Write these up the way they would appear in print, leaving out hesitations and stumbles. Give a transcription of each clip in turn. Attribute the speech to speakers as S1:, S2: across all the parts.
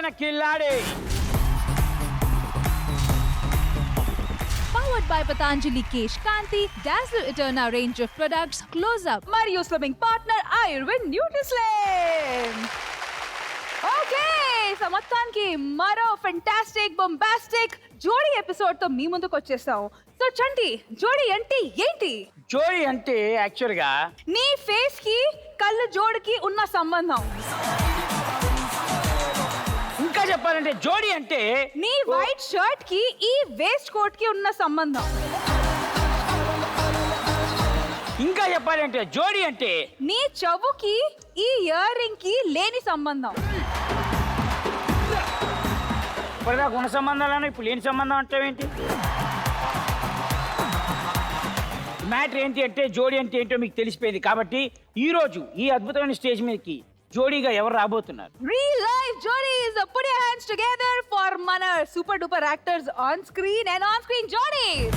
S1: అసలైన కిల్లాడి.
S2: Powered by Patanjali Kesh Kanti, Dazzle Eterna range of products, Close Up, మరియు swimming partner Ayurved Nutrislam. Okay, మొత్తానికి మరో fantastic bombastic జోడీ episode తో మీ ముందుకు వచ్చేసాం. సో చంటి, జోడీ అంటే ఏంటి?
S1: జోడీ అంటే యాక్చువల్ గా
S2: నీ ఫేస్ కి కళ్ళ జోడికి ఉన్న సంబంధం.
S1: ఇంకా చెప్పాలంటే జోడీ అంటే
S2: నీ వైట్ షర్ట్ కి ఈ వేస్ట్ కోట్ కి ఉన్న సంబంధం.
S1: ఇంకా చెప్పాలంటే జోడీ అంటే
S2: నీ చెవుకి ఈ ఇయర్ రింగ్ కి లేని సంబంధం.
S1: ఇప్పటిదాకా ఉన్న సంబంధాలను ఇప్పుడు లేని సంబంధం అంటే ఏంటి? మ్యాటర్ ఏంటి అంటే జోడీ అంటే ఏంటో మీకు తెలిసిపోయింది. కాబట్టి ఈ రోజు ఈ అద్భుతమైన స్టేజ్ మీదకి జోడీగా ఎవరు రాబోతున్నారు?
S2: Real life jodies. Put your hands together for మన super duper actors on screen and on screen jodies.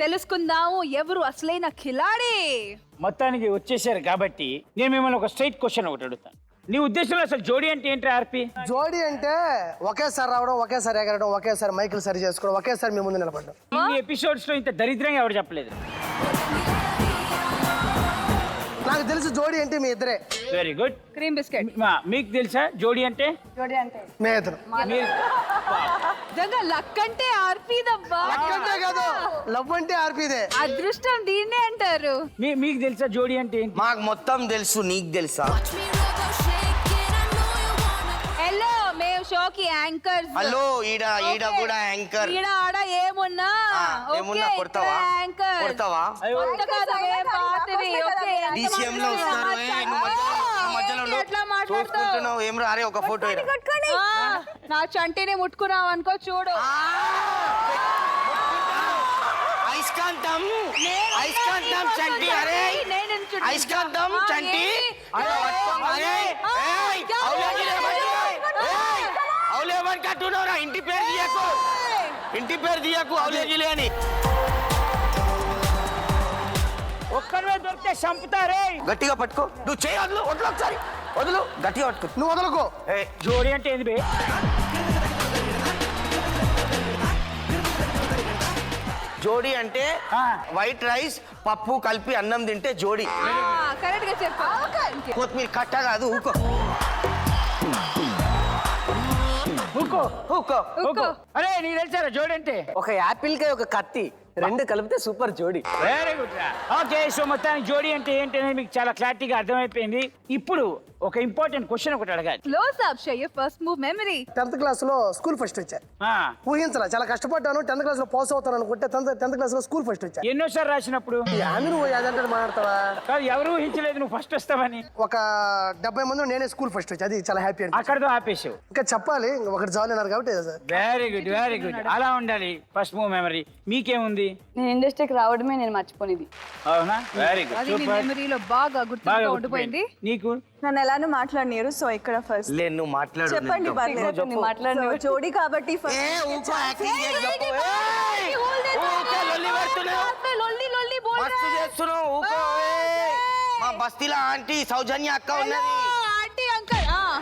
S2: తెలుసుకుందాము ఎవరు అసలైన ఖిలాడి.
S1: మొత్తానికి వచ్చేసారు కాబట్టి నేను మిమ్మల్ని ఒక స్ట్రైట్ క్వశ్చన్ ఒకటి అడుగుతాను. నీ ఉద్దేశంలో అసలు జోడీ అంటే ఏంటి ఆర్పి?
S3: జోడీ అంటే ఒకేసారి రావడం, ఒకేసారి ఎగరడం, ఒకేసారి మైకులు సరి చేసుకోవడం, ఒకేసారి మీ ముందు నిలబడడం.
S1: ఇన్ని ఎపిసోడ్స్ లో ఇంత దరిద్రంగా ఎవరు చెప్పలేదు.
S3: నాకు తెలుసు జోడీ అంటే మీ ఇద్దరే.
S1: Very good.
S2: Cream biscuit.
S1: మీకు తెలుసా జోడీ అంటే?
S3: మీ ఇద్దరు.
S2: లక్ అంటే ఆర్పీదబ్బా.
S3: లక్ అంటే కాదు, లవ్ అంటే ఆర్పీదే.
S2: అదృష్టం దీన్నే అంటారు.
S1: మీకు తెలుసా జోడీ అంటే ఏంటి?
S4: మాకు మొత్తం తెలుసు, నీకు తెలుసా?
S2: హలో, మేము షోకి యాంకర్స్.
S4: హలో, ఈడ కూడా యాంకర్.
S2: ఈడ ఆడ ఏమున్నా
S4: ఏమున్నా కొడతావా? కొడతావా? DCM లో వస్తారు. మధ్యలో చూసుకుంటున్నావు ఏం రా? అరే ఒక ఫోటో
S2: నా చంటిని ముట్టుకున్నావు అనుకో, చూడు.
S4: ఐస్కాంతం, ఐస్కాంతం చంటి. అరే ఐస్కాంతం చంటి. అవులేమని కట్టున్నావురా? ఇంటి పేరు తీయకు, ఇంటి పేరు తీయకు, అవులేజీలే అని.
S1: ఒక్కరివే దొరికితే చంపుతారే.
S4: గట్టిగా పట్టుకో. నువ్వు చేయి వదులు, వదులు ఒకసారి వదులు, గట్టిగా పట్టుకో.
S3: నువ్వు వదలకో.
S1: జోడీ అంటే ఏంది బే?
S4: జోడీ అంటే వైట్ రైస్ పప్పు కలిపి అన్నం తింటే జోడీ.
S2: కరెక్ట్ గా చెప్పా.
S4: కొత్తిమీర కట్ట కాదు, ఊకో
S1: ఊకో
S4: ఊకో
S1: ఊకో. అరే నీకు తెలుసారా జోడీ అంటే?
S5: ఒక యాపిల్ కాయ ఒక కత్తి రెండు కలిపితే సూపర్ జోడీ.
S1: Very good. ఓకే, సో మొత్తానికి జోడీ అంటే ఏంటి అనేది మీకు చాలా క్లారిటీగా అర్థమైపోయింది. ఇప్పుడు ఒక ఇంపార్టెంట్ క్వశ్చన్ ఒకటి అడగాలి.
S2: Close up share first move memory.
S3: 10th class లో స్కూల్ ఫస్ట్ వచ్చా. ఊహించలా, చాలా కష్టపడ్డాను. 10th క్లాస్ లో పాస్ అవుతాను అనుకుంటే 10th క్లాస్ లో స్కూల్ ఫస్ట్ వచ్చా.
S1: ఎన్నోసారి రాసినప్పుడు
S3: నువ్వు అదంటే మాట్లాడతావా?
S1: కాదు, ఎవరు ఊహించలేదు నువ్వు ఫస్ట్ వస్తావని.
S3: ఒక 70 మంది నేనే స్కూల్ ఫస్ట్ వచ్చా. అది చాలా హ్యాపీ అండి.
S1: అక్కడతో ఆపేసావు.
S3: ఇంకా చెప్పాలి, ఒకటి చాలు అన్నారు కాబట్టి.
S1: Very good, very good. అలా ఉండాలి ఫస్ట్ మూవ్ మెమరీ. మీకేముంది?
S6: నేను ఇండస్ట్రీకి రావడమే నేను మర్చిపోయింది.
S1: అవునా? Very good.
S2: అది మీ మెమరీలో బాగా గుర్తుగా ఉండిపోయింది.
S1: నీకు
S7: నన్ను ఎలానో మాట్లాడినారు, సో ఇక్కడ ఫస్ట్
S4: లే, నువ్వు మాట్లాడు.
S7: చెప్పండి.
S6: మాట్లాడు
S7: జోడీ కాబట్టి
S4: మా బస్తీలో ఆంటీ సౌజన్య అక్క ఉన్నది.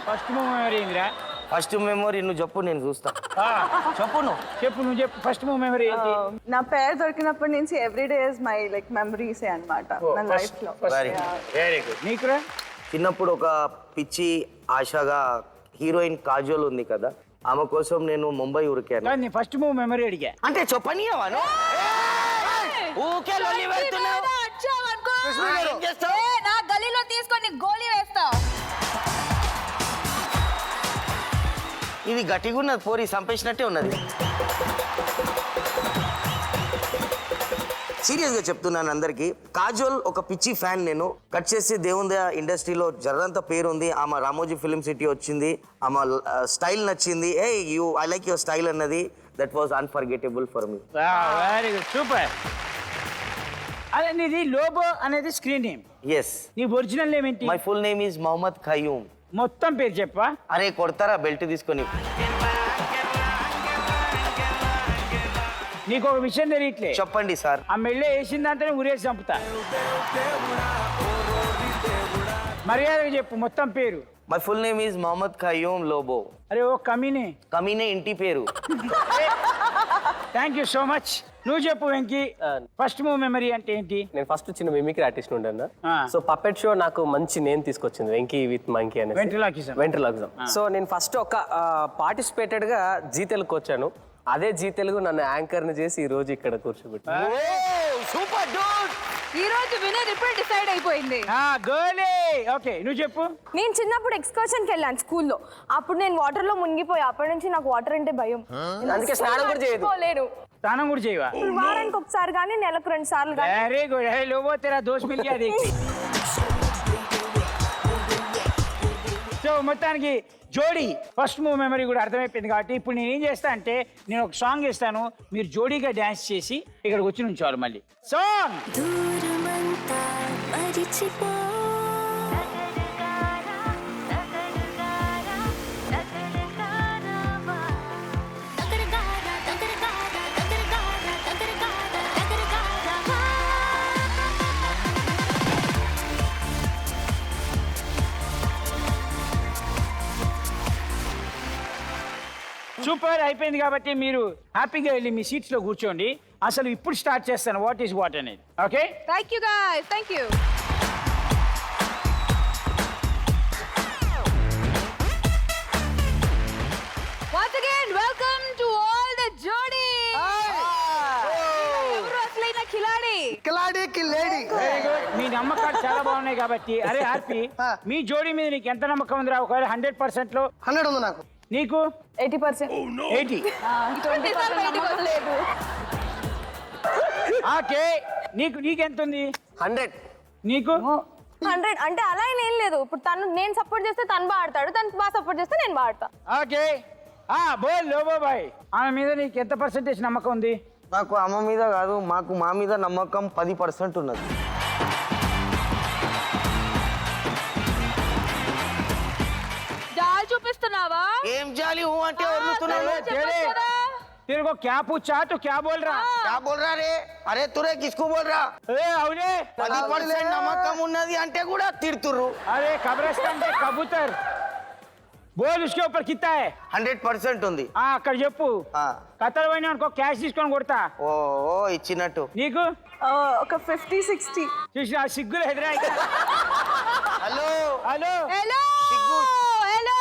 S1: ఫస్ట్ మూవ్ మెమరీ ఏందిరా?
S4: ఫస్ట్ మెమరీ నువ్వు చెప్పు, నేను చూస్తా. చెప్పు
S1: నువ్వు చెప్పు ఫస్ట్ మూవ్ మెమరీ ఏంటి?
S7: నా పేరు దొరికినప్పటి నుంచి everyday is my like memories అన్నమాట నా లైఫ్ లో.
S1: Very good. నీకురా?
S4: చిన్నప్పుడు ఒక పిచ్చి ఆశగా హీరోయిన్ కాజోల్ ఉంది కదా, ఆమె కోసం నేను ముంబై ఉరికాను.
S1: ఫస్ట్ మూవ్ మెమరీ అడిగా
S4: అంటే చెప్పనియవాను. ఊకే లొల్లి పెడుతున్నావు. ఏం చేస్తావు?
S2: నా గలీలో తీసుకొని గోళీ వేస్తా.
S4: ఇది గట్టిగా ఉన్నది, పోరి సంపేసినట్టే ఉన్నది. సీరియస్ గా చెప్తున్నాను అందరికి, కాజోల్ ఒక పిచ్చి ఫ్యాన్. నేను కట్ చేసి దేవుంద ఇండస్ట్రీలో జర్రంత పేరు ఉంది. ఆమె రామోజీ ఫిల్మ్ సిటీ వచ్చింది, ఆమె స్టైల్ నచ్చింది. ఏ ఐ లైక్ యువర్ స్టైల్ అన్నది. That was unforgettable for me.
S1: Very good, super. అదే నీది లోబో అనేది స్క్రీన్ నేమ్.
S4: ఎస్.
S1: నీ ఒరిజినల్ నేమ్ ఏంటి?
S4: My full name is Mohammed Khayyum.
S1: మొత్తం పేరు చెప్పా.
S4: అరే కొడతారా బెల్ట్ తీసుకొని?
S1: నీకు ఒక విషయం తెలియట్లే.
S4: చెప్పండి సార్.
S1: ఆ మెళ్ళే వేసిన దాంతోనే ఉరేసి చంపుతా. మర్యాదగా చెప్పు మొత్తం పేరు.
S4: My full name is Mohammed Khayyum Lobo.
S1: అరే ఓ కమీనే.
S4: కమీనే ఇంటి పేరు.
S1: Thank you so much. నువ్వు చెప్పు వెంకీ, ఫస్ట్ మూవ్ మెమరీ అంటే ఏంటి?
S5: నేను ఫస్ట్ చిన్న మిమిక్రీ ఆర్టిస్ట్ ఉండను.
S1: ఆ.
S5: సో పప్పెట్ షో నాకు మంచి నేమ్ తీసుకొచ్చింది, వెంకీ విత్ మంకీ అనేది.
S1: Ventriloquism.
S5: వెంట్రలాక్విజం. సో నేను ఫస్ట్ ఒక పార్టిసిపేటెడ్ గా జీ తెలుగుకి వచ్చాను. అదే జీ తెలుగు నన్ను యాంకర్ ని చేసి ఈ రోజు ఇక్కడ కూర్చోబెట్టాను.
S4: Super Dude.
S2: ఈ రోజు వినర్ ఇప్పుడు డిసైడ్ అయిపోయింది.
S1: గోలే. ఓకే నువ్వు చెప్పు.
S8: నేను చిన్నప్పుడు ఎక్స్కర్షన్కి వెళ్ళాను స్కూల్లో. అప్పుడు నేను వాటర్ లో మునిగిపోయా. అప్పటి నుంచి నాకు వాటర్ అంటే భయం.
S5: అందుకే స్నానం కూడా చేయదు.
S8: పోలేను.
S1: స్నానం కూడా చేయవా?
S8: వారానికి ఒకసారి కానీ నెలకు 2 సార్లు కానీ.
S1: Very good. హే లోబో తెరా దోస్త్ మిల్ గయా దేఖ్. సో మొత్తానికి జోడీ ఫస్ట్ మూవ్ మెమరీ కూడా అర్థమైపోయింది కాబట్టి ఇప్పుడు నేను ఏం చేస్తా అంటే నేను ఒక సాంగ్ ఇస్తాను, మీరు జోడీగా డాన్స్ చేసి ఇక్కడికి వచ్చి నుంచోవాలి. మళ్ళీ సాంగ్
S9: దూరమంతా మరిచిపో
S1: సూపర్ అయిపోయింది కాబట్టి మీరు హ్యాపీగా వెళ్ళి మీ సీట్స్ లో కూర్చోండి. అసలు ఇప్పుడు స్టార్ట్ చేస్తాను వాట్ ఈస్ వాట్ అనేది. Okay
S2: thank you guys, thank you. Once again, welcome to all the Jodi. ఎవరు అసలైన కిలాడి?
S3: కిలాడీకి లేడీ.
S1: Very good. మీ నమ్మకాలు చాలా బాగున్నాయి కాబట్టి. అరే ఆర్పి, మీ జోడీ మీద నీకు ఎంత నమ్మకం ఉందిరా? ఒకవేళ 100% లో
S3: 100 ఉంది నాకు.
S1: నీకు
S6: 80%.
S1: 80.
S6: 20% నమ్మకం లేదు.
S1: ఓకే నీకెంత ఉంది?
S5: 100.
S1: నీకు
S8: 100 అంటే అలా ఏం లేదు. ఇప్పుడు నేను సపోర్ట్ చేస్తే తను బాగా ఆడతాడు, తను బాగా సపోర్ట్ చేస్తే నేను బాగా ఆడతా.
S1: ఓకే. బోల్ లోబో బాయ్, ఆమె మీద నీకు ఎంత పర్సెంటేజ్ నమ్మకం ఉంది?
S4: నాకు అమ్మ మీద కాదు, మాకు మా మీద నమ్మకం 10% ఉన్నది.
S2: జాలి చూపిస్తున్నావా?
S4: ఏం జాలి హూ అంటే వదులుతున్నాను.
S1: तेरे तेरे को क्या पूछा तो क्या बोल रहा?
S4: क्या बोल रहा रे? అరే తురే కిస్కు బోల్ రా?
S1: ए అవునే
S4: 10% నమ్మకం ఉన్నది అంటే కూడా తిడుతుర్రు.
S1: अरे कब्रिस्तान पे कबूतर बोल उसके ऊपर कितना है?
S4: 100% ఉంది.
S1: అక్కడ చెప్పు. కతర్ పోయినా అనుకో క్యాష్ తీసుకొని కొడతా.
S4: ఓ ఇచ్చినట్టు.
S1: నీకు
S7: ఒక 50-60.
S1: చూసినా సిగ్గులు ఎదురా.
S4: హలో
S1: హలో
S2: హలో
S4: సిగ్గు.
S2: హలో,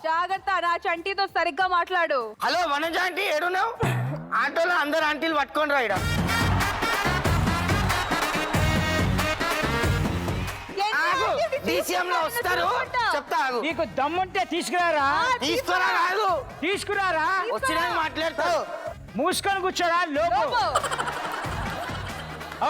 S2: జాగ్రత్త, నా చంటితో సరిగ్గా మాట్లాడు.
S4: హలో వనజ ఆంటీ ఏడున్నావు? ఆటోలో అందరు ఆంటీలు పట్టుకొని రాయడం. DCM లో వస్తారు, చెప్తా ఆగు.
S1: నీకు దమ్ముంటే తీసుకురారా.
S4: తీసుకురా కాదు,
S1: తీసుకురారా.
S4: వచ్చినా మాట్లాడతావు.
S1: మూసుకొని కూర్చోరా లోపు.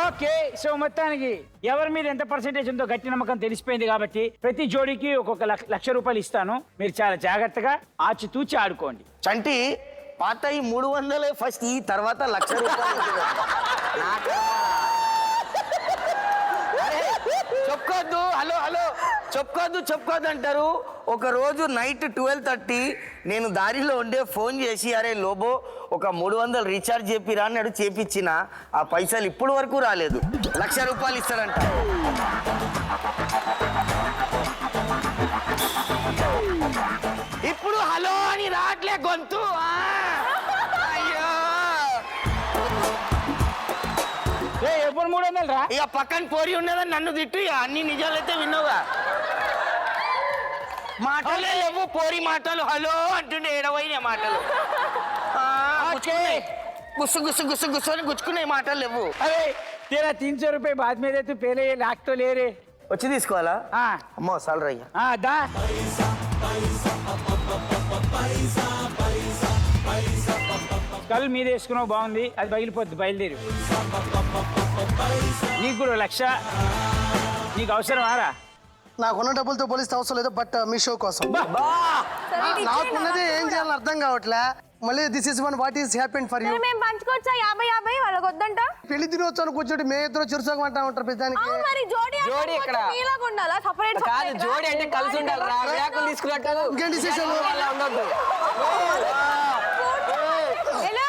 S1: ఓకే, సో మొత్తానికి ఎవరి మీద ఎంత పర్సెంటేజ్ ఉందో గట్టి నమ్మకం తెలిసిపోయింది కాబట్టి ప్రతి జోడీకి ఒక్కొక్క ₹1,00,000 ఇస్తాను. మీరు చాలా జాగ్రత్తగా ఆచితూచి ఆడుకోండి.
S4: చంటి పాత ఈ 300 ఫస్ట్ ఈ తర్వాత ₹1,00,000. చెప్పుకోవద్దు. హలో హలో చెప్పుకోవద్దు అంటారు. ఒక రోజు నైట్ 12:30 నేను దారిలో ఉండే ఫోన్ చేసి అరే లోబో ఒక 300 రీఛార్జ్ చేపిరా అన్నాడు. చేపించిన ఆ పైసలు ఇప్పుడు వరకు రాలేదు. ₹1,00,000 ఇస్తాడంట. ఇప్పుడు హలో అని రావట్లే గొంతు. అయ్యో
S1: ఎప్పుడు 300 రా.
S4: ఇక పక్కన పోరి ఉన్నదని నన్ను తిట్టు. ఇక అన్ని నిజాలైతే విన్నావుగా. మాటలే లేవు, పోరి మాటలు. హలో అంటుండే ఏడవైన మాటలు. గుస్సు గుస్సు గుస్సు గుస్సు అని గుచ్చుకునే మాటలు లేవు.
S1: అరే तेरा 300 रुपये बाद में दे तू पहले ये लाख तो ले रे
S4: వచ్చి తీసుకోవాలా
S1: हाँ
S4: అమ్మో సాలరీ అయ్యా
S1: हाँ दा కళ్ళు మీద వేసుకున్నావు బాగుంది అది పగిలిపోద్ది బయలుదేరి నీకు కూడా 1,00,000 నీకు అవసరం ఆరా
S3: నాకున్న డబ్బులతో పోలిస్తే అవసరం లేదు బట్ మీ షో కోసం నాకున్నది ఏం చేయాలని అర్థం కావట్లే మళ్ళీ this is one what is happen for you
S8: మేము పంచుకోవచ్చా 50-50 వాళ్ళకి వద్దంట
S3: పెళ్లి తినొచ్చాను కూర్చోటి మే ఇద్దరు చిరుసగం అంటా ఉంటారు పెద్దానికి
S8: అవును మరి జోడి
S5: జోడి ఎక్కడ?
S8: మీలాగా ఉండాలా సెపరేట్
S5: కాదు జోడి అంటే కలిసి ఉండాలి రా విడాకులు తీసుకున్నట్టు
S3: ఇంకేం డిసిషన్
S5: అలా ఉండొద్దు
S2: హలో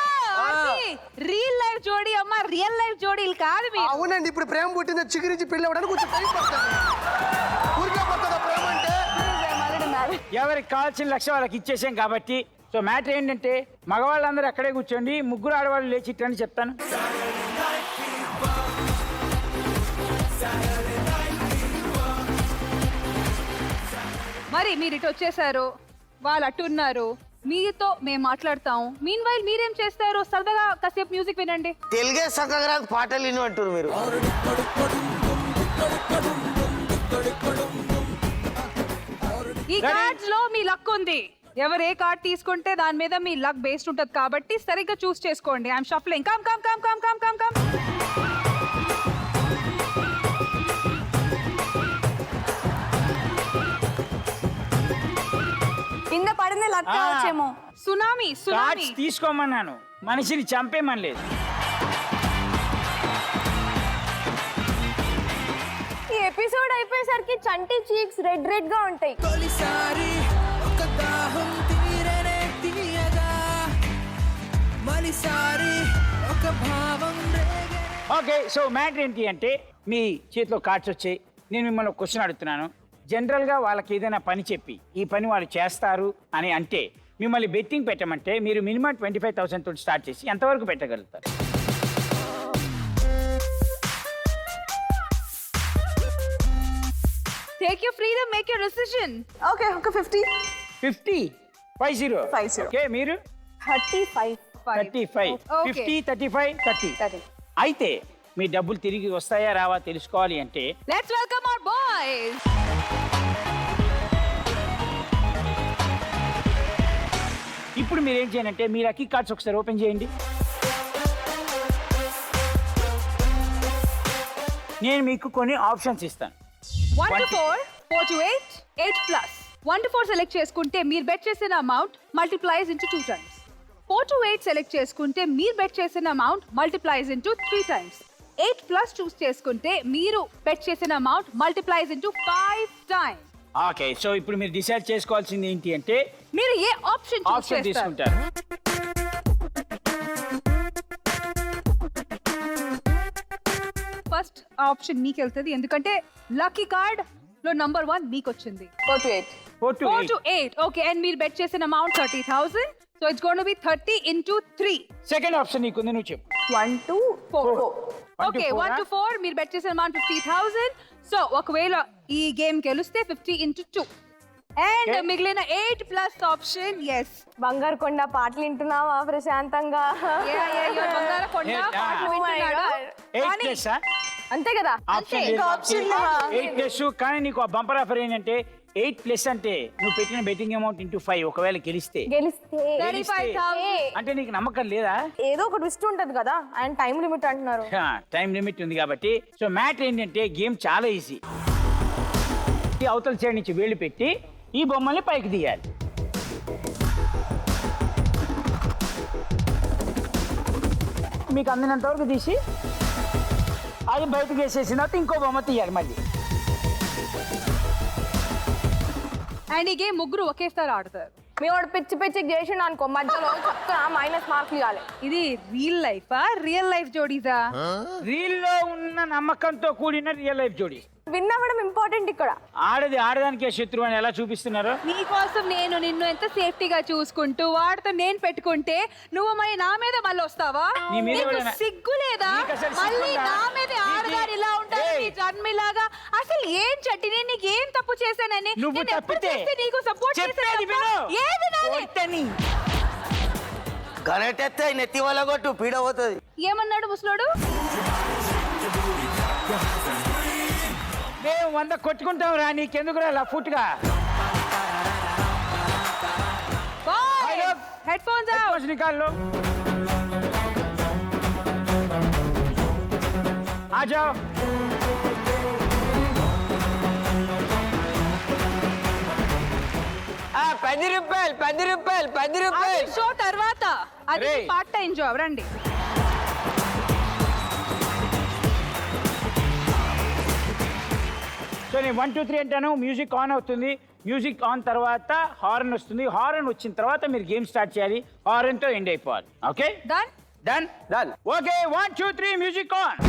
S2: రియల్ లైఫ్ జోడీ అమ్మ రియల్ లైఫ్ జోడీలు కాదు మీరు
S3: అవునండి ఇప్పుడు ప్రేమ పుట్టింది చిగురించి పెళ్లి అవ్వడానికి కొంచెం టైం పడుతుంది ఊరికే పడుతుందా ప్రేమ అంటే
S1: ఎవరికి కావాల్సిన 1,00,000 వాళ్ళకి ఇచ్చేసాం కాబట్టి సో మ్యాటర్ ఏంటంటే మగవాళ్ళందరూ అక్కడే కూర్చోండి ముగ్గురు ఆడవాళ్ళు లేచి ఇట్టని చెప్తాను
S2: మరి మీరు ఇటు వచ్చేసారు వాళ్ళు అటు ఉన్నారు మీతో మేము మాట్లాడతాం మీన్ వైల్ మీరేం చేస్తారు సరదాగా కాసేపు మ్యూజిక్ వినండి
S4: తెలుగే చక్కగా రాదు పాటలు విను అంటారు మీరు
S2: ఈ కార్డ్స్ లో మీ లక్ ఉంది ఎవరు ఏ కార్డ్ తీసుకుంటే దాని మీద మీ లక్ బేస్డ్ ఉంటది కాబట్టి సరిగ్గా చూస్ చేసుకోండి I'm shuffling come come come come come come come
S8: కింద పడింది లక్ వచ్చేమో
S2: సునామీ సునామీ
S1: కార్డ్స్ తీసుకోమన్నాను మనిషిని చంపేమని లేదు
S8: ఈ ఎపిసోడ్ అయిపోయేసరికి చంటి చీక్స్ రెడ్ రెడ్ గా ఉంటాయి
S10: తొలిసారి ఒక దాహం తీరనే తీయగా మలిసారి ఒక భావం రేగే
S1: ఓకే సో మ్యాటర్ ఏంటి అంటే మీ చేతిలో కార్డ్స్ వచ్చాయి నేను మిమ్మల్ని ఒక క్వశ్చన్ అడుగుతున్నాను జనరల్గా వాళ్ళకి ఏదైనా పని చెప్పి ఈ పని వాళ్ళు చేస్తారు అని అంటే మిమ్మల్ని బెట్టింగ్ పెట్టమంటే మీరు మినిమం 25,000 తోటి స్టార్ట్ చేసి ఎంతవరకు పెట్టగలుగుతారు
S2: take your freedom make your decision
S7: okay ఒక 50
S1: 50 50
S7: 50.
S1: ఓకే మీరు
S8: 35
S1: 35
S2: Okay.
S1: 50 35 30 అయితే మీ డబ్బులు తిరిగి వస్తాయా రావా తెలుసుకోవాలి అంటే
S2: లెట్స్ వెల్కమ్ అవర్ బాయ్స్
S1: ఇప్పుడు మీరు ఏం చేయాలంటే మీ లక్కీ కార్డ్స్ ఒకసారి ఓపెన్ చేయండి నేను మీకు కొన్ని ఆప్షన్స్ ఇస్తాను
S2: 1 to 4 4 to 8 8 plus 1 to 4 select చేసుకుంటే మీరు బెట్ చేసిన amount multiplies into 2 times 4 to 8 select చేసుకుంటే మీరు బెట్ చేసిన amount multiplies into 3 times 8 plus choose చేసుకుంటే మీరు బెట్ చేసిన amount multiplies into 5 times
S1: okay so ఇప్పుడు మీరు డిసైడ్ చేసుకోవాల్సింది ఏంటి అంటే
S2: మీరు ఏ ఆప్షన్ చూస్
S1: ఆప్షన్
S2: చేస్తారు
S1: తీసుకుంటారు
S2: ఫస్ట్ ఆప్షన్ మీకు వెళ్తుంది ఎందుకంటే లక్కీ కార్డ్ లో నంబర్ 1 మీకు వచ్చింది
S7: 4 to 8
S1: 4 to
S2: 4
S1: 8
S2: to 8 okay and మీరు బెట్ చేసిన amount 30,000 so it's going to be 30 into 3
S1: second option నీకుంది నువ్వు చెప్పు
S7: 1 to 4
S2: ఓకే 1 to 4 మీరు బెట్ చేసిన అమౌంట్ 50,000 సో ఒకవేళ ఈ గేమ్ గెలిస్తే 50 into 2 అండ్
S1: Okay.
S2: మిగిలిన 8 ప్లస్ ఆప్షన్ yes
S8: బంగారు కొండ పాటలు వింటున్నావా ప్రశాంతంగా
S2: బంగారు కొండ
S1: Yeah.
S2: పాటలు
S8: Oh my
S2: వింటున్నాడు.
S8: God.
S1: 8
S2: కానీ
S1: ప్లస్
S8: అంతే కదా
S1: ఆప్షన్
S8: ఇంకా ఆప్షన్
S1: 8 ప్లస్ కానీ నీకు ఆ బంపర్ ఆఫర్ ఏంటంటే 8 ప్లస్ అంటే నువ్వు పెట్టిన బెట్టింగ్ అమౌంట్ ఇంటూ 5 ఒకవేళ గెలిస్తే
S8: గెలిస్తే
S2: 35,000
S1: అంటే నీకు నమ్మకం లేదా
S8: ఏదో ఒక ట్విస్ట్ ఉంటది కదా ఆయన టైం లిమిట్ అంటున్నారు
S1: టైం లిమిట్ ఉంది కాబట్టి సో మ్యాటర్ ఏంటంటే గేమ్ చాలా ఈజీ ఈ అవతల సైడ్ నుంచి వేళ్ళు పెట్టి ఈ బొమ్మల్ని పైకి తీయాలి మీకు అందినంత వరకు తీసి అది బయటకు వేసేసిన తర్వాత ఇంకో బొమ్మ తీయాలి మళ్ళీ
S2: అండ్ ఈ గేమ్ ముగ్గురు ఒకేసారి ఆడతారు
S8: మీ వాడు పిచ్చి పిచ్చికి చేసిండు అనుకో మధ్యలో చెప్తా మైనస్ మార్కులు ఇవ్వాలి
S2: ఇది రియల్ లైఫా రియల్ లైఫ్ జోడీసా
S1: రీల్లో ఉన్న నమ్మకంతో కూడిన రియల్ లైఫ్ జోడీ
S8: విన్నవడం ఇంపార్టెంట్ ఇక్కడ
S1: ఆడది ఆడదానికే శత్రువు అని ఎలా చూపిస్తున్నారు
S2: నీకోసం నేను నిన్ను ఎంత సేఫ్టీగా చూసుకుంటూ వాడితో నేను పెట్టుకుంటే నువ్వు మరి నా మీద మళ్ళీ వస్తావా
S1: నీ మీద
S2: నీకు
S1: ఎవరైనా-
S2: సిగ్గు లేదా
S1: నీకు అసలు
S2: మళ్ళీ
S1: సిగ్గుందా?
S2: నా మీద ఆడదాని ఇలా ఉంటాను
S1: ఏయ్.
S2: నీ జన్మిలాగా అసలు ఏం చట్టి నేను నీకు ఏం తప్పు చేశానని
S1: నువ్వు
S2: నేను ఎప్పుడు
S1: తప్పితే
S2: చేస్తే నీకు సపోర్ట్
S1: చెప్పేది విను.
S2: ఏది నాది
S1: కొట్టని.
S4: గనటెత్తే నెత్తి వల్ల కొట్టు పీడ పోతుంది
S2: ఏమన్నాడు ముసలోడు
S1: మేము 100 కొట్టుకుంటాం రా, నీకెందుకురా లఫుట్గా?
S2: Headphones out.
S1: निकाल आ जाओ.
S2: అది షో తర్వాత, అది
S1: అరే.
S2: Part time job. రండి.
S1: సో నేను 1 2 3 అంటాను, మ్యూజిక్ ఆన్ అవుతుంది. మ్యూజిక్ ఆన్ తర్వాత హార్న్ వస్తుంది. హార్న్ వచ్చిన తర్వాత మీరు గేమ్ స్టార్ట్ చేయాలి. హార్న్తో ఎండ్ అయిపోవాలి. Okay,
S2: done.
S1: Done.
S5: Done.
S1: Okay, 1 2 3 music on.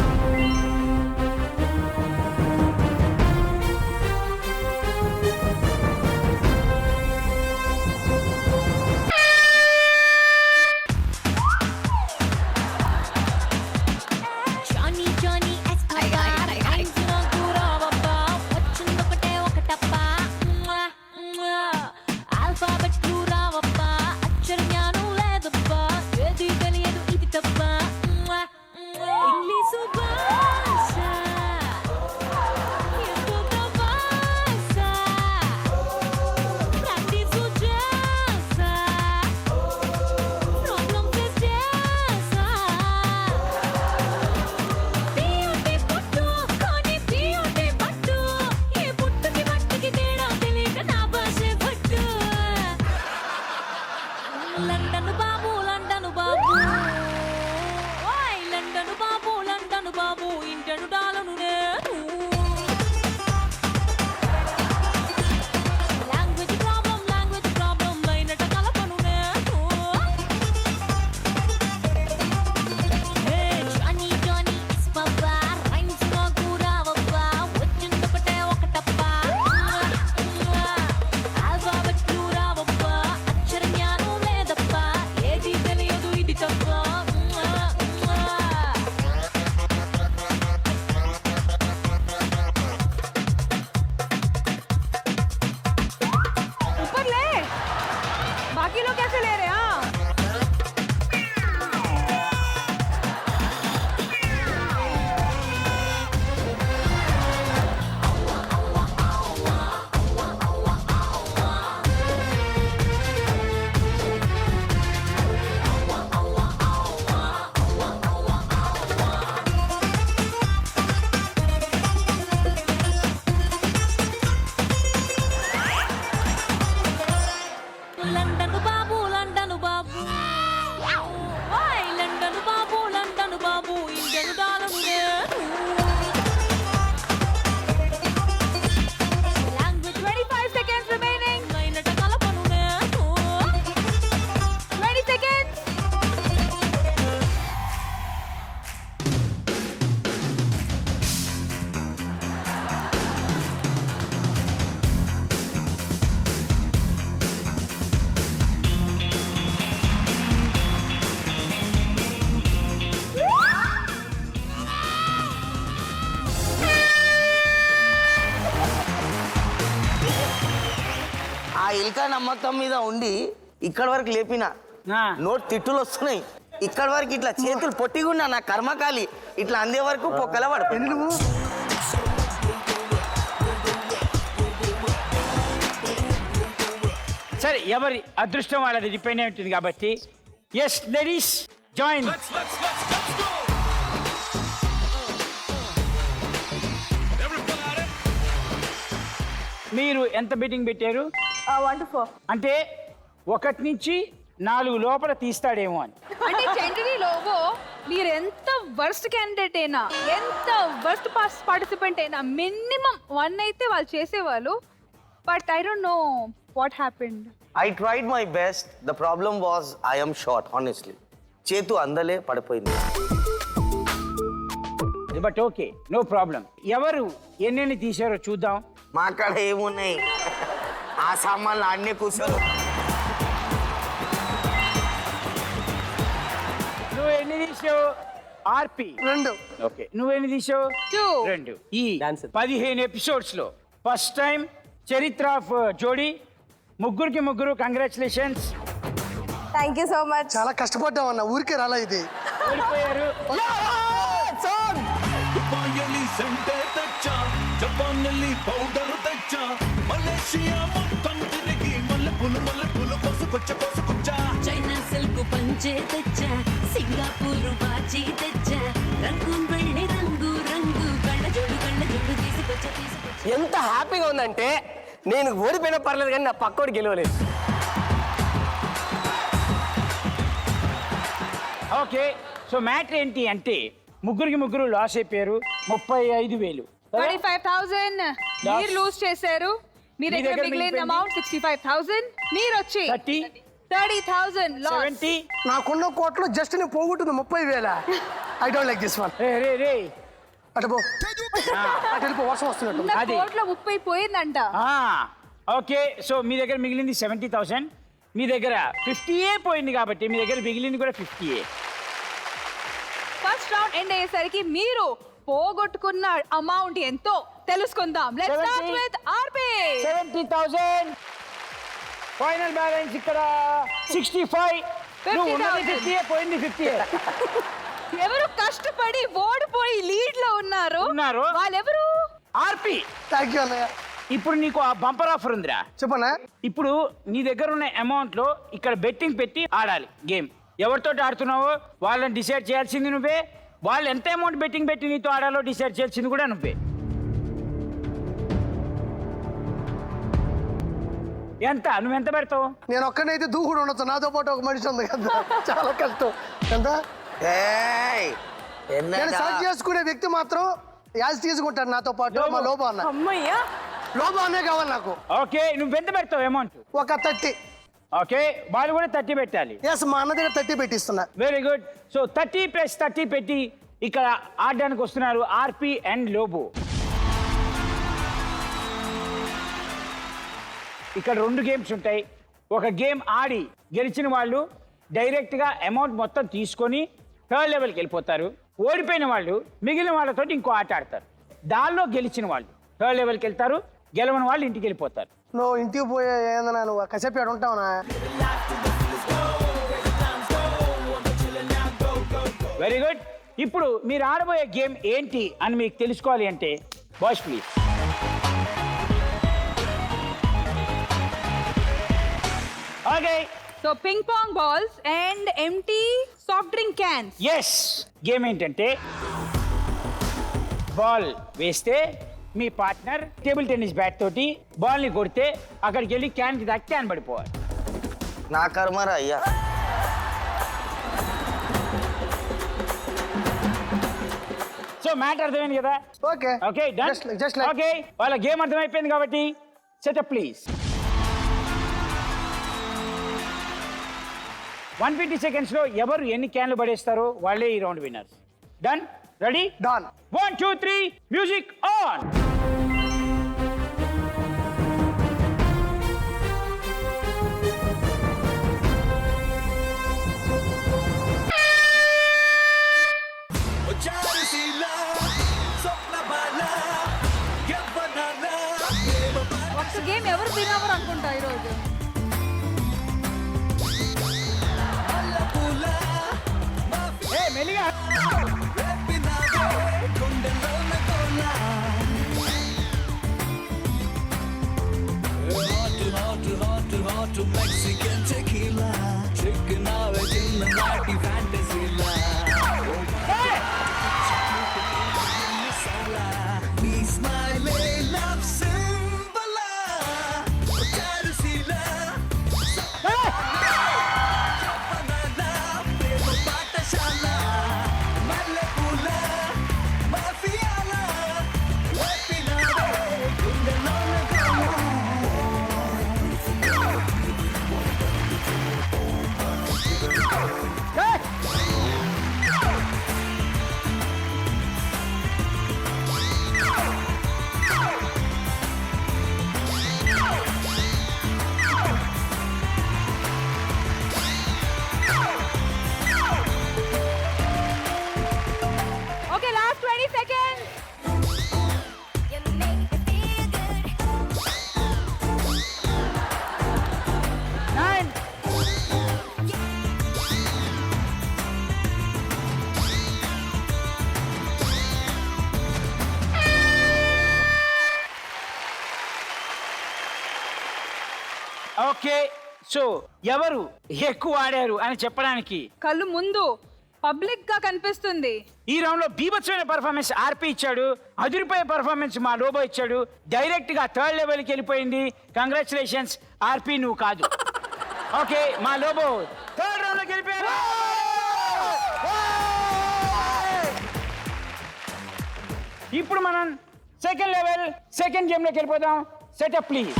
S9: Johnny Johnny yes papa rains నాకు రావబ్బా వచ్చిందొకటే ఒకటప్పా ఆల్ఫాబెట్లు రావబ్బా అక్షర జ్ఞానం లేదబ్బా ఏది తెలియదు ఇది తప్ప ఇంగ్లీషు భాష ఎంతో భాష ప్రాక్టీసు చేసా ప్రాబ్లం ఫేస్ చేసా పియోటి పట్టు కానీ పియోటి పట్టు ఏ పుట్టుకి మట్టికి తేడా తెలియక నా భాషే పట్టు లండన్ బాబు లండన్ బాబు ఓయ్ లండన్ బాబు లండన్ బాబు ఇంటను డాలను నేను లాంగ్వేజ్ ప్రాబ్లం లైనట కలపను నేను హే జానీ జానీ ఎస్పాపా రైన్స్ నాకు రావబ్బా వచ్చిందొకటే ఒకటప్పా ఆల్ఫాబెట్లు రావబ్బా అక్షర జ్ఞానం లేదప్పా ఏది తెలియదు ఇది తప్ప
S2: ऊपर ले, बाकी लोग कैसे ले रहे हैं? हाँ,
S9: లండన్ బాబు ఓయ్ లండన్ బాబు ఇంటను డాలను నేను లాంగ్వేజ్
S2: 25 seconds remaining.
S9: లైనట కలపను నేను
S2: 20 seconds.
S4: ఆ ఇల్క నమ్మకం మీద ఉండి ఇక్కడ వరకు లేపిన
S1: ఆ.
S4: నోట్ తిట్టులు వస్తున్నాయి. ఇక్కడ వరకు ఇట్లా చేతులు పొట్టిగున్నా నా కర్మకాలి ఇట్లా అందే వరకు పొక్కలవాడు.
S3: నువ్వు
S1: సరే, ఎవరి అదృష్టం వాళ్ళది డిపెండ్ అయి ఉంటుంది కాబట్టి. Yes ladies, join. మీరు ఎంత బెట్టింగ్ పెట్టారు?
S7: 1 to 4.
S1: అంటే 1 నుంచి 4 లోపల తీస్తాడేమో అని.
S2: అంటే జనరలీ లోగో మీరు ఎంత వర్స్ట్ క్యాండిడేట్ అయినా, ఎంత వర్స్ట్ పార్టిసిపెంట్ అయినా మినిమం 1 అయితే వాళ్ళు చేసేవాళ్ళు. But I don't know what happened.
S4: I tried my best. The problem was I am short honestly. చేతు అందలే పడిపోయింది.
S1: But okay, no problem. ఎవరు ఎన్నెన్ని తీశారో చూద్దాం.
S4: మా కాడ ఏమున్నాయి, ఆ సామాన్లు అన్నీ కూర్చోరు.
S1: నువ్వు ఎన్ని తీసావు? ఆర్పి
S3: 2.
S1: ఓకే, నువ్వెన్ని తీసావు?
S2: 2.
S1: 2. ఈ
S5: Dancer.
S1: 15 ఎపిసోడ్స్ లో ఫస్ట్ టైం చరిత్ర ఆఫ్ జోడీ. ముగ్గురు congratulations.
S8: Thank you so much.
S3: చాలా కష్టపడ్డాం అన్న, ఊరికే రాలా ఇది.
S1: ఓడిపోయారు.
S10: సెంటే తెచ్చా జపానెల్లి పౌడర్ తెచ్చా మలేషియా మొత్తం తిరిగి మల్లె పూలు కోసుకొచ్చా
S9: చైనా సిల్క్ పంచే తెచ్చా సింగపూర్ బాచి తెచ్చా రంగు వెళ్ళి రంగు రంగు కళ్ళ జోడు తీసుకొచ్చా
S5: ఎంత హ్యాపీగా ఉందంటే నేను ఓడిపోయినా పర్లేదు కానీ నా పక్కోడు గెలవలేదు.
S1: ఓకే, సో మ్యాటర్ ఏంటి అంటే ముగ్గురు లాస్ అయిపోయారు. 35,000.
S2: 35,000 మీరు లూజ్ చేశారు. మీ దగ్గర మిగిలిన అమౌంట్ 65,000. మీరు వచ్చి 30,000 లాస్.
S1: 70.
S3: నాకున్న కోట్లు జస్ట్ నేను పోగొట్టుంది 30,000. I don't like this one.
S1: రే
S3: అటు పో, అటు వెళ్ళిపో, వర్షం వస్తున్నట్టు.
S2: ఉన్న
S1: అది.
S2: కోట్ల 30 పోయిందంట.
S1: ఓకే, సో మీ దగ్గర మిగిలింది 70,000. మీ దగ్గర 50 పోయింది కాబట్టి మీ దగ్గర మిగిలింది కూడా 50.
S2: ఫస్ట్ రౌండ్ ఎండ్ అయ్యేసరికి మీరు పోగొట్టుకున్న అమౌంట్ ఎంతో తెలుసుకుందాం. Let's start
S1: 70.
S2: With RP.
S1: 70,000. Final balance ఇక్కడ 65. నువ్వు ఉన్నది 50 పోయింది 50.
S2: ఎవరు కష్టపడి ఓడిపోయి లీడ్ లో ఉన్నారు వాళ్ళెవరు?
S1: ఆర్పి.
S3: థ్యాంక్ యూ అన్నయ్య.
S1: ఇప్పుడు నీకు ఆ బంపర్ ఆఫర్ ఉందిరా.
S3: చెప్పనా?
S1: ఇప్పుడు నీ దగ్గర ఉన్న అమౌంట్ లో ఇక్కడ బెట్టింగ్ పెట్టి ఆడాలి గేమ్. ఎవరితో ఆడుతున్నావో వాళ్ళని డిసైడ్ చేయాల్సింది నువ్వే. వాళ్ళు ఎంత అమౌంట్ బెట్టింగ్ పెట్టి నీతో ఆడాలో డిసైడ్ చేయాల్సింది కూడా నువ్వే. నువ్వెంత పెడతావు?
S3: నేను ఒక్కనైతే దూకుడు ఉండొచ్చు, నాతో పాటు ఒక మనిషి ఉంది కదా, చాలా కష్టం. ఎంత? నేను సెలెక్ట్ చేసుకునే వ్యక్తి మాత్రం యాజ్ తీసుకుంటాడు నాతో పాటు మా లోబో అన్న.
S8: అమ్మయ్యా,
S3: లోబో అన్నే కావాలి నాకు.
S1: ఓకే, నువ్వెంత పెడతావు అమౌంట్?
S3: ఒక 30.
S1: ఓకే, వాళ్ళు కూడా 30 పెట్టాలి.
S3: ఎస్, మా అన్న దగ్గర 30 పెట్టిస్తున్నా.
S1: Very good. సో 30 + 30 పెట్టి ఇక్కడ ఆడడానికి వస్తున్నారు ఆర్పి అండ్ లోబో. ఇక్కడ 2 గేమ్స్ ఉంటాయి. ఒక గేమ్ ఆడి గెలిచిన వాళ్ళు డైరెక్ట్గా అమౌంట్ మొత్తం తీసుకొని 3rd లెవెల్కి వెళ్ళిపోతారు. ఓడిపోయిన వాళ్ళు మిగిలిన వాళ్ళతో ఇంకో ఆట ఆడతారు. దానిలో గెలిచిన వాళ్ళు 3rd లెవెల్కి వెళ్తారు, గెలవని వాళ్ళు ఇంటికి వెళ్ళిపోతారు.
S3: నువ్వు ఇంటికి పోయే ఏందన్నా, నువ్వు కసేపు ఆడ ఉంటావునా?
S1: Very good. ఇప్పుడు మీరు ఆడబోయే గేమ్ ఏంటి అని మీకు తెలుసుకోవాలి అంటే boys please. Okay,
S2: so ping pong balls and empty soft drink cans.
S1: Yes, game ఏంటంటే బాల్ వేస్తే మీ పార్ట్నర్ టేబుల్ టెన్నిస్ బ్యాట్ తోటి బాల్ని కొడితే అక్కడికి వెళ్ళి క్యాన్కి దాకా క్యాన్ పడిపోవాలి.
S4: నా కర్మరా అయ్యా.
S1: సో మ్యాటర్ అర్థమైంది కదా?
S3: Okay
S1: okay, done.
S3: Just like
S1: okay, వాళ్ళ గేమ్ అర్థమైపోయింది కాబట్టి సెటప్ ప్లీజ్. 150 సెకండ్స్లో ఎవరు ఎన్ని క్యాన్లు పడేస్తారో వాళ్ళే ఈ round winners. Done? Ready?
S3: Done.
S1: 1 2 3 music on.
S2: ఒక్క గేమ్ ఎవరు తినవరు అనుకుంటా ఈరోజు.
S1: మెల్లిగా.
S10: Mexican tequila, chicken out in the night, fantasy be smiling, love symbol, Tarusila, Banana, Patashala,
S1: okay, so ఎవరు ఎక్కువ ఆడారు అని చెప్పడానికి
S2: కళ్ళు ముందు పబ్లిక్ గా కనిపిస్తుంది.
S1: ఈ రౌండ్ లో బీభత్సమైన పర్ఫార్మెన్స్ ఆర్పి ఇచ్చాడు, అదిరిపోయే పర్ఫార్మెన్స్ మా లోబో ఇచ్చాడు. డైరెక్ట్ గా థర్డ్ లెవెల్ కి వెళ్ళిపోయింది. కంగ్రాచులేషన్స్ ఆర్పి, నువ్వు కాదు. ఓకే, మా లోబో థర్డ్ రౌండ్ లోకి వెళ్ళిపోయారు. ఇప్పుడు మనం సెకండ్ లెవెల్ సెకండ్ గేమ్ లోకి వెళ్ళిపోదాం. Setup please.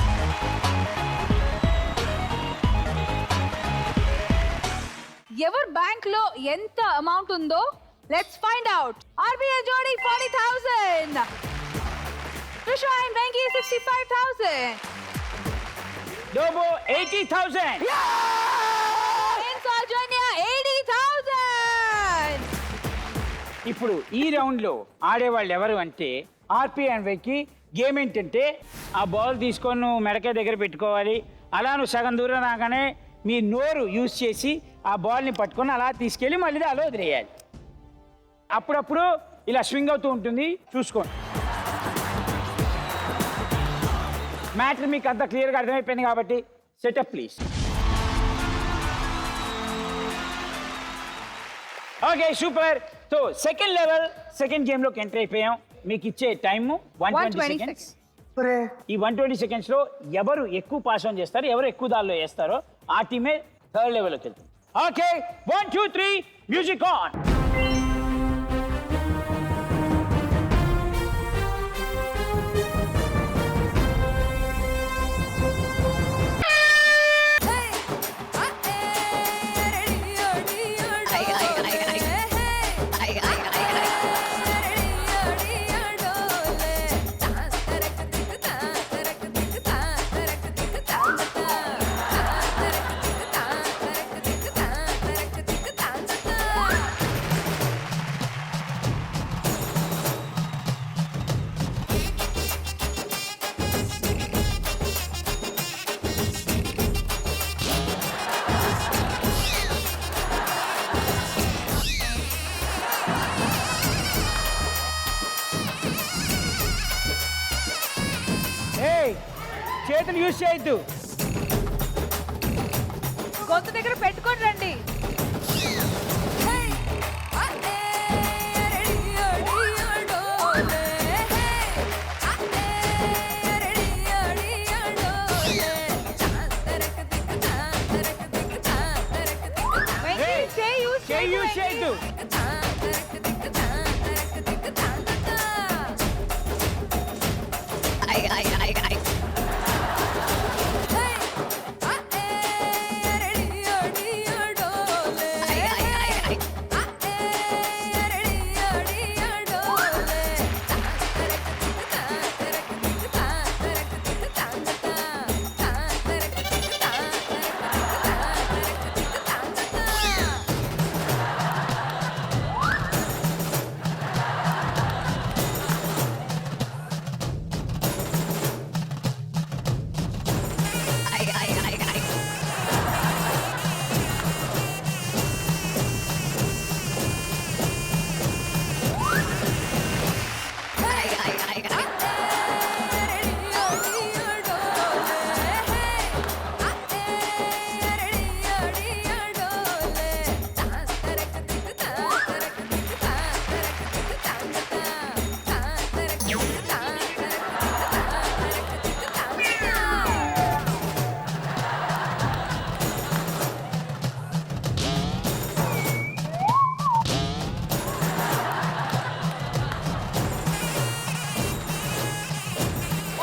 S2: ఎవరు బ్యాంక్ లో ఎంత అమౌంట్ ఉందో లెట్స్ ఫైండ్ అవుట్. ఆర్బీఐ జోడీ 40,000, రిషా అండ్ వెంకీ 65,000,
S1: లోబో 80,000,
S2: సౌజన్య 80,000.
S1: ఇప్పుడు ఈ రౌండ్ లో ఆడేవాళ్ళు ఎవరు అంటే ఆర్పి అండ్ వెక్కి. గేమ్ ఏంటంటే ఆ బాల్ తీసుకొని నువ్వు మెడకే దగ్గర పెట్టుకోవాలి. అలా నువ్వు సగం దూరం రాగానే మీ నోరు యూజ్ చేసి ఆ బాల్ని పట్టుకొని అలా తీసుకెళ్ళి మళ్ళీ అలా వదిలేయాలి. అప్పుడప్పుడు ఇలా స్వింగ్ అవుతూ ఉంటుంది, చూసుకోండి. మ్యాటర్ మీకు అంత క్లియర్గా అర్థమైపోయింది కాబట్టి setup please. Okay, super. So second level second గేమ్లోకి ఎంటర్ అయిపోయాం. మీకు ఇచ్చే టైము 120 సెకండ్స్. ఈ 120 సెకండ్స్ లో ఎవరు ఎక్కువ పాస్ ఆన్ చేస్తారో, ఎవరు ఎక్కువ దారిలో వేస్తారో ఆ టీమే థర్డ్ లెవెల్లోకి వెళ్తుంది. Okay, 1 2 3 music on. చేతులు యూజ్ చేయొద్దు.
S2: గొంతు దగ్గర పెట్టుకొని రండి.
S1: చేయి యూజ్ చేయొద్దు.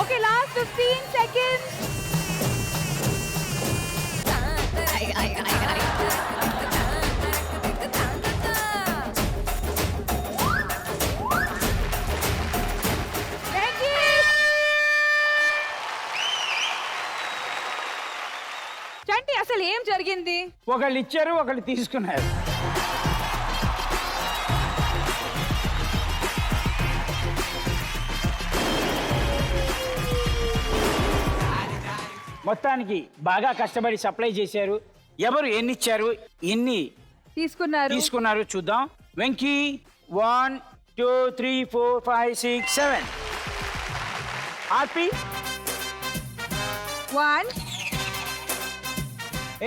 S2: Okay, last 15 seconds. చంటి, అసలు ఏం జరిగింది?
S1: ఒకళ్ళు ఇచ్చారు, ఒకళ్ళు తీసుకున్నారు. మొత్తానికి బాగా కష్టపడి సప్లై చేశారు. ఎవరు ఎన్ని ఇచ్చారు, ఎన్ని తీసుకున్నారు చూద్దాం. వెంకీ 1 2 3 4 5 6 7. ఆర్పి
S2: 1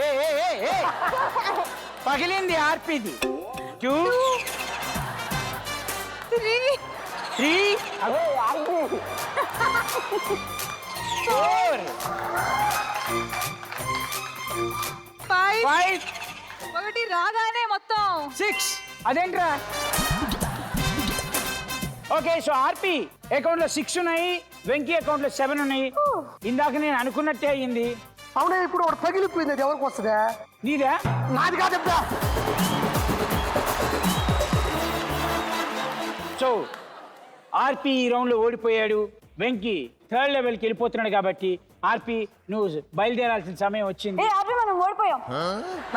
S1: ఏ ఏ ఏ ఏ పగిలింది ఆర్పిది 2 3 4 5
S2: ఒకటి రాగానే మొత్తం
S1: 6 అదేంట్రా ఓకే సో ఆర్పి అకౌంట్ లో 6 ఉన్నాయి వెంకీ అకౌంట్ లో 7 ఉన్నాయి ఇందాక నేను అనుకున్నట్టే అయింది
S3: అవునే ఇప్పుడు ఒకటి పగిలిపోయింది, అది ఎవరికి వస్తుందా?
S1: నీదా
S3: నాది కాదు చెప్తా.
S1: సో ఆర్పి ఈ రౌండ్ లో ఓడిపోయాడు. వెంకీ థర్డ్ లెవెల్కి వెళ్ళిపోతున్నాడు కాబట్టి ఆర్పి నువ్వు బయలుదేరాల్సిన సమయం వచ్చింది.
S8: ఆపి మనం ఓడిపోయాం.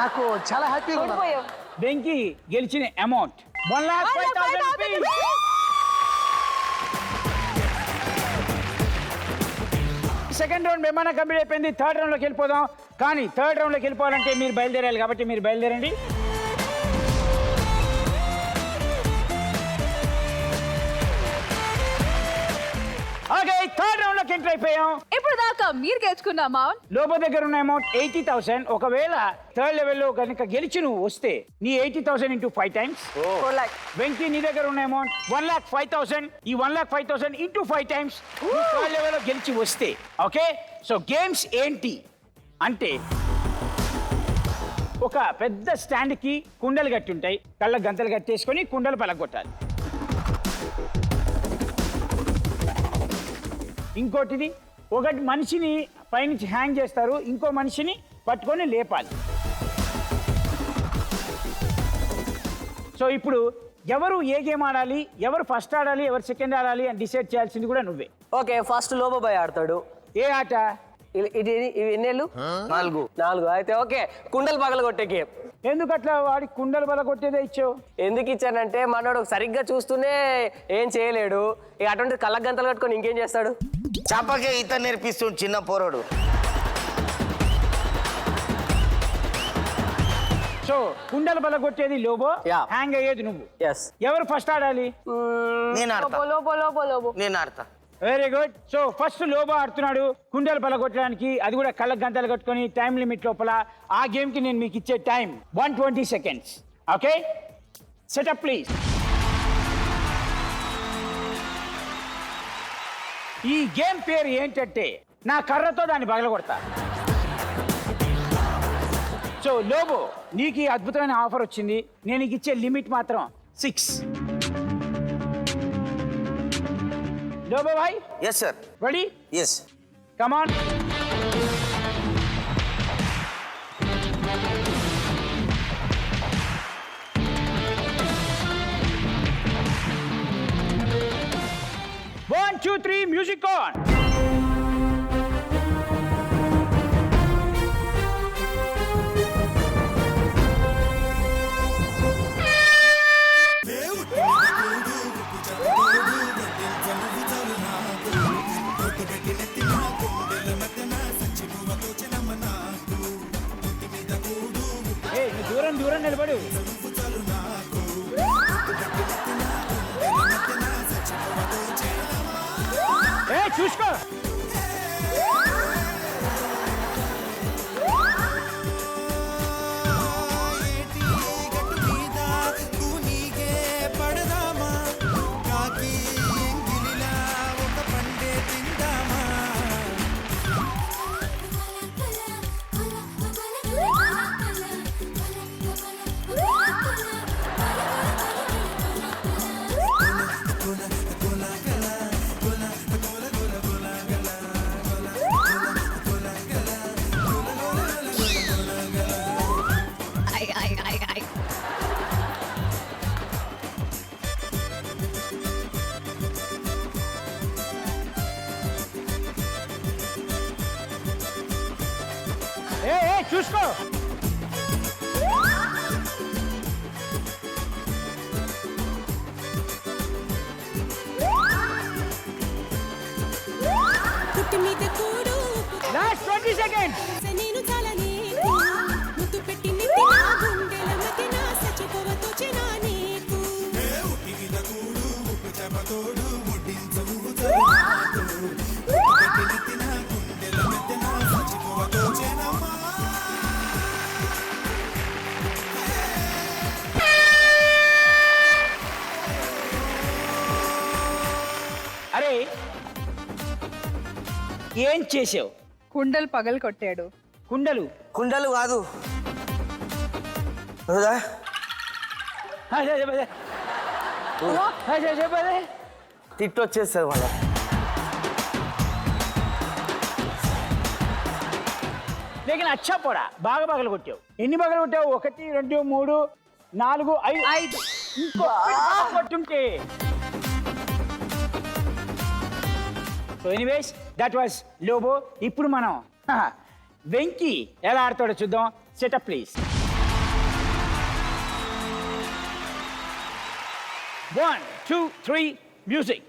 S3: నాకు చాలా హ్యాపీగా ఉంది.
S8: ఓడిపోయాం.
S1: వెంకీ గెలిచిన అమౌంట్ 1,05,000 రూపీస్. సెకండ్ రౌండ్ ఏమైనా కంప్లీట్ అయిపోయింది. థర్డ్ రౌండ్లోకి వెళ్ళిపోదాం. కానీ థర్డ్ రౌండ్లోకి వెళ్ళిపోవాలంటే మీరు బయలుదేరాలి కాబట్టి మీరు బయలుదేరండి. ఓకే థర్డ్ రౌండ్ లోకి ఎంటర్ అయిపోయాం.
S2: ఇప్పుడు దాకా మీరు గెలుచుకున్న అమౌంట్
S1: లోబో దగ్గర ఉన్న అమౌంట్ 80,000. ఒకవేళ థర్డ్ లెవెల్ లో కనుక గెలిచి నువ్వు వస్తే నీ 80,000 ఇంటూ 5 టైమ్స్. వెంకీ నీ దగ్గర ఉన్న అమౌంట్ 1,05,000. ఈ 1,05,000 ఇంటూ 5 టైమ్స్ థర్డ్ లెవెల్ లో గెలిచి వస్తే. ఓకే సో గేమ్స్ ఏంటి అంటే ఒక పెద్ద స్టాండ్ కి కుండలు కట్టి ఉంటాయి. కళ్ళ గంతలు కట్టేసుకొని కుండలు పలగొట్టాలి. ఇంకోటిది ఒకటి మనిషిని పైనుంచి హ్యాంగ్ చేస్తారు, ఇంకో మనిషిని పట్టుకొని లేపాలి. సో ఇప్పుడు ఎవరు ఏ గేమ్ ఆడాలి, ఎవరు ఫస్ట్ ఆడాలి, ఎవరు సెకండ్ ఆడాలి అని డిసైడ్ చేయాల్సింది కూడా నువ్వే.
S5: ఓకే ఫస్ట్ లోబోబాయ్ ఆడతాడు.
S1: ఏ ఆట?
S5: ఇవి ఎన్నేళ్ళు? 4. అయితే ఓకే కుండలు పగల కొట్టే గేమ్.
S1: ఎందుకు అట్లా వాడి కుండలు బల కొట్టేదే ఇచ్చావు?
S5: ఎందుకు ఇచ్చానంటే మనోడు సరిగ్గా చూస్తూనే ఏం చేయలేడు. ఇక అటువంటి కళ్ళ గంతలు కట్టుకొని ఇంకేం చేస్తాడు?
S4: చాపకే ఈత నేర్పిస్తుంది చిన్న పోరడు.
S1: సో కుండలు బల కొట్టేది లోబో,
S5: Yeah.
S1: హ్యాంగ్ అయ్యేది నువ్వు.
S5: ఎస్.
S1: ఎవరు ఫస్ట్ ఆడాలి?
S4: నేను ఆడతా.
S8: లోబో.
S4: నేను ఆడతా.
S1: Very good. So first Lobo ఆడుతున్నాడు కుండలు పలగొట్టడానికి, అది కూడా కళ్ళ గంటలు కట్టుకొని టైం లిమిట్ లోపల. ఆ గేమ్ కి నేను మీకు ఇచ్చే time 120 seconds. Okay setup please. ఈ గేమ్ పేరు ఏంటంటే నా కర్రతో దాన్ని పగలగొడతా. సో లోబో నీకు ఈ అద్భుతమైన ఆఫర్ వచ్చింది. నేను నీకు ఇచ్చే లిమిట్ మాత్రం 6. లోబో భాయ్
S4: yes sir.
S1: Ready?
S4: Yes.
S1: Come on. One, 2, 3, music on. Hey, దూరం నిలబడు. ఏ చూసుకో. ఏ చూసుకో. Last 20 seconds. ఏం చేసావు?
S7: కుండలు పగలు కొట్టాడు.
S1: కుండలు
S4: కుండలు కాదు. వద్దా? తిట్టు వచ్చేస్తుంది మళ్ళా.
S1: లేకిన అచ్చా పోడా, బాగా పగలు కొట్టావు. ఎన్ని పగలు కొట్టావు? 1 2 3 4 5. కొట్టుంటే so anyways that was Lobo. ఇప్పుడు మనం వెంకీ ఎలా ఆడతాడో చూద్దాం. Setup please. 1 2 3 మ్యూజిక్.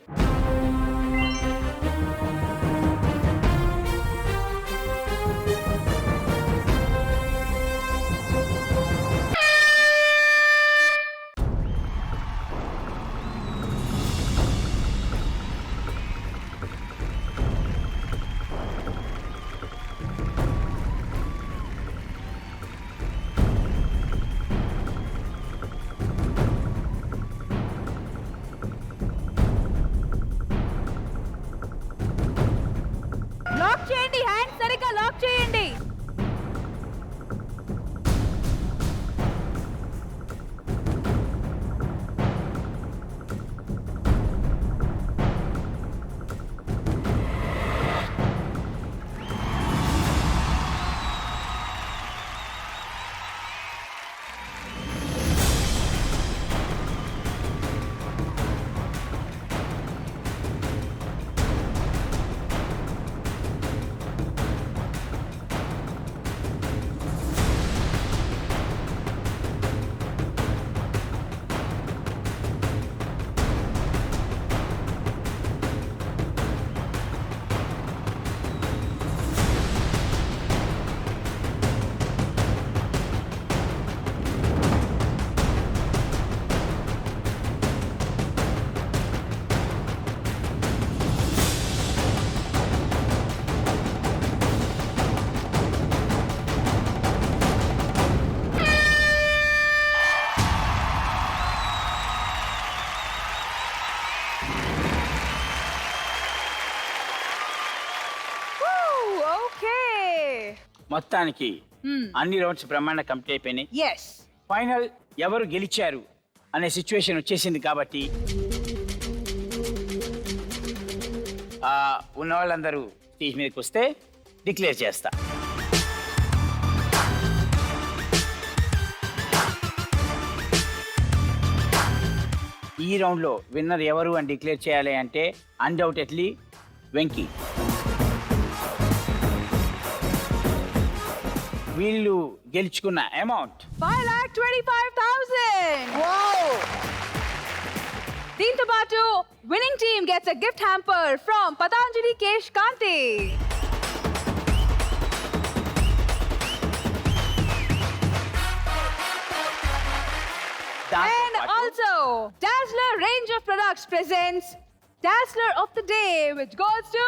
S2: లాక్ చేయండి, హ్యాండ్ సరిగ్గా లాక్ చేయండి.
S7: ఓకే.
S1: మొత్తానికి అన్ని రౌండ్స్ బ్రహ్మాండ కంప్లీట్ అయిపోయినాయి.
S7: ఎస్.
S1: ఫైనల్ ఎవరు గెలిచారు అనే సిచ్యువేషన్ వచ్చేసింది కాబట్టి ఉన్న వాళ్ళందరూ స్టేజ్ మీదకి వస్తే డిక్లేర్ చేస్తా. ఈ రౌండ్లో విన్నర్ ఎవరు అని డిక్లేర్ చేయాలి అంటే అన్డౌటెడ్లీ వెంకీ. వీళ్ళు గెలుచుకున్న అమౌంట్
S2: 5,25,000. దీంతో పాటు winning team gets a gift hamper from Patanjali Kesh Kanti. And also, Dazzler range of products presents Dazzler of the Day, which goes to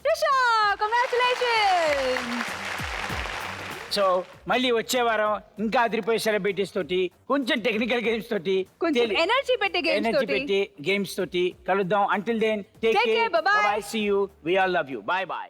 S2: Trisha. Congratulations!
S1: So మళ్ళీ వచ్చే వారం ఇంకా అదిరిపోయే సెలబ్రిటీస్ తోటి, కొంచెం టెక్నికల్ గేమ్స్ తోటి,
S2: కొంచెం energy పెట్టే games తోటి.
S1: గేమ్స్ తోటి కలుద్దాం. Until then take care, bye bye, see you, we all love you, bye by.